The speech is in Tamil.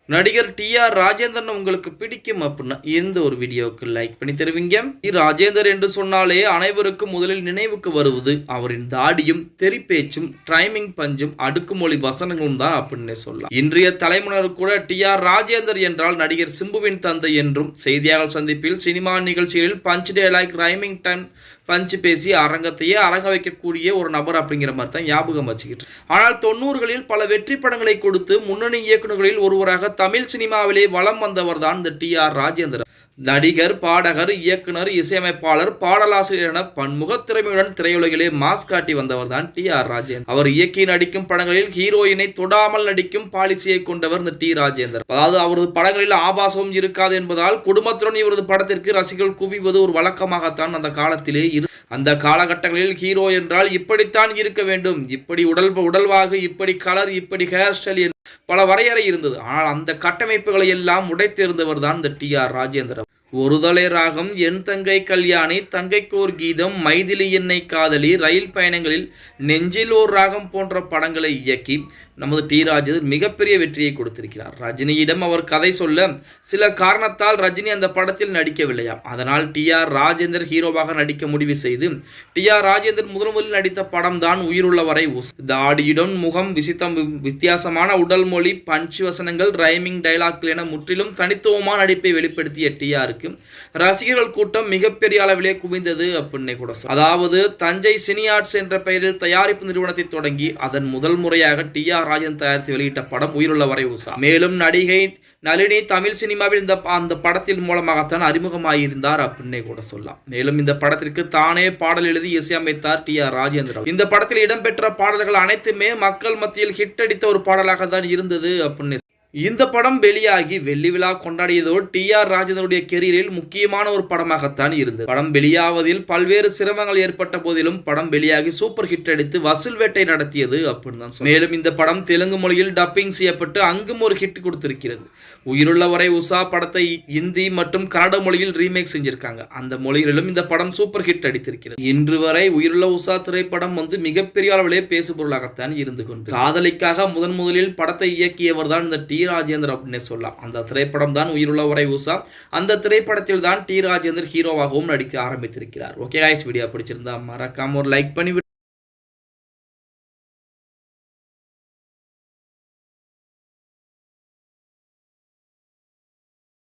நடிகர் டி.ஆர். ராஜேந்தர்ன் உங்களுக்கு பிடிக்கும் அப்படின்னா எந்த ஒரு வீடியோவுக்கு லைக் பண்ணி தருவீங்க? ராஜேந்தர் என்று சொன்னாலே அனைவருக்கும் முதலில் நினைவுக்கு வருவது அவரின் தாடியும், தெரிப்பேச்சும், டைமிங் பஞ்சும், அடுக்குமொழி வசனங்களும் தான் அப்படின்னு சொல்லலாம். இன்றைய தலைமுறையினர் கூட டி.ஆர். ராஜேந்தர் என்றால் நடிகர் சிம்புவின் தந்தை என்றும், செய்தியாளர் சந்திப்பில், சினிமா நிகழ்ச்சிகளில் பஞ்ச் டயலாக், ரைமிங் டைம் பஞ்சு பேசி அரங்கத்தையே அரங்க வைக்கக்கூடிய ஒரு நபர் அப்படிங்கிற மாதிரி தான் ஞாபகம் வச்சுக்கிட்டு. ஆனால் 90களில் பல வெற்றி படங்களை கொடுத்து முன்னணி இயக்குநர்களில் ஒருவராக தமிழ் சினிமாவிலே வலம் வந்தவர் தான் இந்த டி.ஆர். ராஜேந்தர். நடிகர், பாடகர், இயக்குனர், இசையமைப்பாளர், பாடலாசிரியர் என பன்முக திறமையுடன் திரையுலகிலே மாஸ் காட்டி வந்தவர் தான் டி.ஆர். ராஜேந்தர். அவர் இயக்கி நடிக்கும் படங்களில் ஹீரோயினை தொடாமல் நடிக்கும் பாலிசியை கொண்டவர் இந்த டி. ராஜேந்தர். அதாவது அவரது படங்களில் ஆபாசமும் இருக்காது என்பதால் குடும்பத்துடன் இவரது படத்திற்கு ரசிகர்கள் குவிவது ஒரு வழக்கமாகத்தான் அந்த காலத்திலே அந்த காலகட்டங்களில் ஹீரோ என்றால் இப்படித்தான் இருக்க வேண்டும், இப்படி உடல்வாகு, இப்படி கலர், இப்படி ஹேர் ஸ்டைல் பல வரையறை இருந்தது. ஆனால் அந்த கட்டமைப்புகளை எல்லாம் உடைத்தெறிந்தவர் தான் இந்த டி.ஆர். ராஜேந்தர். ஒருதலை ராகம், என் தங்கை கல்யாணி, தங்கைக்கு ஒரு கீதம், மைதிலி என்னை காதலி, ரயில் பயணங்களில், நெஞ்சில் ஓர் ராகம் போன்ற படங்களை இயக்கி நமது டி. ராஜேந்தர் மிகப்பெரிய வெற்றியை கொடுத்திருக்கிறார். ரஜினியிடம் அவர் கதை சொல்ல சில காரணத்தால் ரஜினி அந்த படத்தில் நடிக்கவில்லையாம். அதனால் டி.ஆர். ராஜேந்தர் ஹீரோவாக நடிக்க முடிவு செய்து டி.ஆர். ராஜேந்தர் முதலில் நடித்த படம் தான் உயிருள்ளவரை உஸ். தாடியுடன் முகம், வித்தியாசமான உடல் மொழி, பஞ்ச் வசனங்கள், ரைமிங் டைலாக்கள் என முற்றிலும் தனித்துவமான நடிப்பை வெளிப்படுத்திய டி.ஆருக்கு ரசிகர்கள் கூட்டம் மிகப்பெரிய அளவிலே குவிந்தது அப்படின்னு கூட. அதாவது தஞ்சை சினி ஆர்ட்ஸ் என்ற பெயரில் தயாரிப்பு நிறுவனத்தை தொடங்கி அதன் முதல் முறையாக டி.ஆர். ராஜேந்தர் தயாரித்து வெளியிட்ட படம் உயிருள்ளவரை உஷா. மேலும் நடிகை நளினி தமிழ் சினிமாவில் அந்த படத்தின் மூலமாகத்தான் அறிமுகமாயிருந்தார் அப்படின்னே கூட சொல்லலாம். மேலும் இந்த படத்திற்கு தானே பாடல் எழுதி இசையமைத்தார் டி.ஆர். ராஜேந்தர். இந்த படத்தில் இடம்பெற்ற பாடல்கள் அனைத்துமே மக்கள் மத்தியில் ஹிட் அடித்த ஒரு பாடலாக தான் இருந்தது அப்படின்னு. இந்த படம் வெளியாகி வெள்ளி விழா கொண்டாடியதோடு டி.ஆர். ராஜேந்தருடைய கெரியரில் முக்கியமான ஒரு படமாகத்தான் இருந்தது. படம் வெளியாவதில் பல்வேறு சிரமங்கள் ஏற்பட்ட போதிலும் படம் வெளியாகி சூப்பர் ஹிட் அடித்து வசூல் வேட்டை நடத்தியது அப்படின்னு தான். மேலும் இந்த படம் தெலுங்கு மொழியில் டப்பிங் செய்யப்பட்டு அங்கும் ஒரு ஹிட் கொடுத்திருக்கிறது. உயிருள்ளவரை உஷா படத்தை இந்தி மற்றும் கன்னட மொழியில் ரீமேக் செஞ்சிருக்காங்க. அந்த மொழிகளிலும் இந்த படம் சூப்பர் ஹிட் அடித்திருக்கிறது. இன்று வரை உயிருள்ள உஷா திரைப்படம் மிகப்பெரிய அளவிலே பேசுபொருளாகத்தான் இருந்து கொண்டு காதலிக்காக முதலில் படத்தை இயக்கியவர் தான் இந்த டி. ராஜேந்தர் அப்படின்னு சொல்லலாம். அந்த திரைப்படம் தான் உயிருள்ளவரை உஷா. அந்த திரைப்படத்தில் தான் டி. ராஜேந்தர் ஹீரோவாகவும் நடிக்க ஆரம்பித்திருக்கிறார். ஓகே गाइस, வீடியோ பிடிச்சிருந்தா மறக்காம ஒரு லைக் பண்ணி